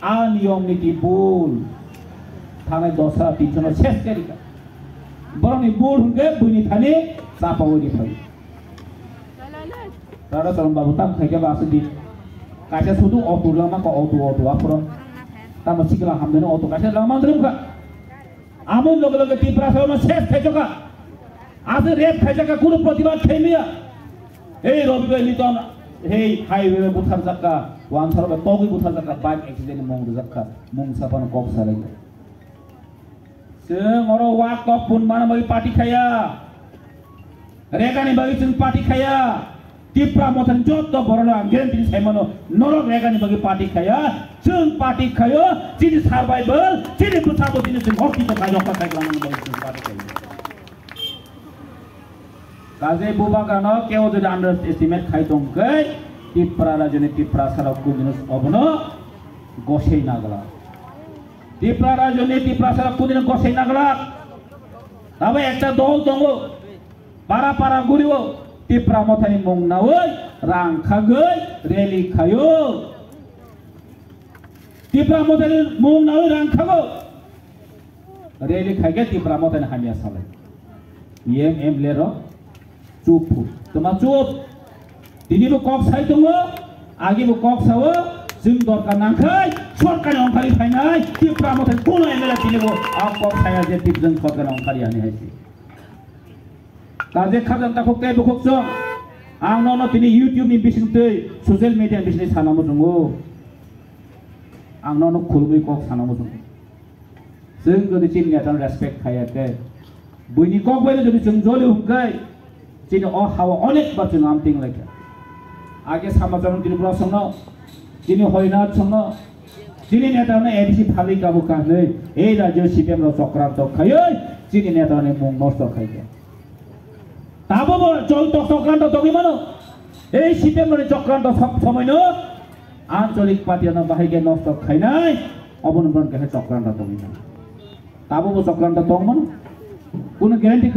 नियम नीति भूल थाने दस्रा 300 शेष करेगा बरनी भूल होंगे बुनी थाने सापावरी भाई तारा चरण बाबू तम खाइके बासे दी कासे सुदु ऑटो लमा को ऑटो आपरो तम सिकला हमदेन ऑटो कासे लमा द्रम का आमन लोग लोग टिप्रा से शेष खाइजोका आज रेप खाइजोका कुनो प्रतिवाद छैनिया ए रबिले लितन हे हाईवे बुथार जक्का वान सरबे तगि बुथार जक्का बाइक एक्सिडेंट मंग जक्का मुंग सापान कप सारै जों अरो वाक कप पुन मान बगि पार्टी खाया रेगानि बगि जों पार्टी खाया टिप्रा मथन जत बरना ग्यारेन्टी छैमनो नरक रेगानि बगि पार्टी खाया जों पार्टी खायो जिनि सर्वाइवल जिनि बुथाबो जिनि जों हकि त खायो का खाइलामन बगि जों पार्टी खायो काजे बुबा गानो केव जदि अंडर एस्टिमेट खाइदोंकै टिप्रा राजनि टिप्रा सारा कुदिनो अबनो गसै नागला टिप्रा राजनि टिप्रा सारा कुदिनो गसै नागला तबे एकटा दल दंगो पारा पारा गुरियो टिप्रा मथानि मंगनावै रां खागै रेली खायो टिप्रा मथानि मंगनावै रां खागो रेली खागे टिप्रा मथानि हामिया सालाय एम लेरो चुप तमा चुप दिनिबो कक साइ दङ आगेबो कक सावो जों दरकार नांखै सरकारनि अंखारि फायनाय टिप्रा मथे कोनो एमएलए दिनिबो आ कक साया जे टिप जों सरकारनि अंखारि आनि हायसि काजे खाजोंता खकते बखकजों आं न तिनि YouTube नि बिसिंतै ससियेल मिडिया बिसिनि सानामो दङ आं न खुलबै कक सानामो दङ जों जदि चिनियाथान रेसपेक्ट खायाखै बयनि कक बायनो जदि जों जलि हुंखै जिनि हावा अनेक बार जों आमथिं लायखा आगे समाजाव त्रिपुरा संनो जिनि हयनाथ संनो जिनि नेतानो एडिसि फालि काबु कानै ए राज्य सिपिएम रो चक्रान्त खायै जिनि नेतानो मुं नष्ट खायके ताबो चल चक्रान्त दगि मानो ए सिपिएम रो चक्रान्त सब समयनो आञ्चलिक पार्टीनो बाहायके नष्ट खायनाय अबनबन के चक्रान्त दगि ताबो चक्रान्त दङ मानो कुनो ग्यारेन्टी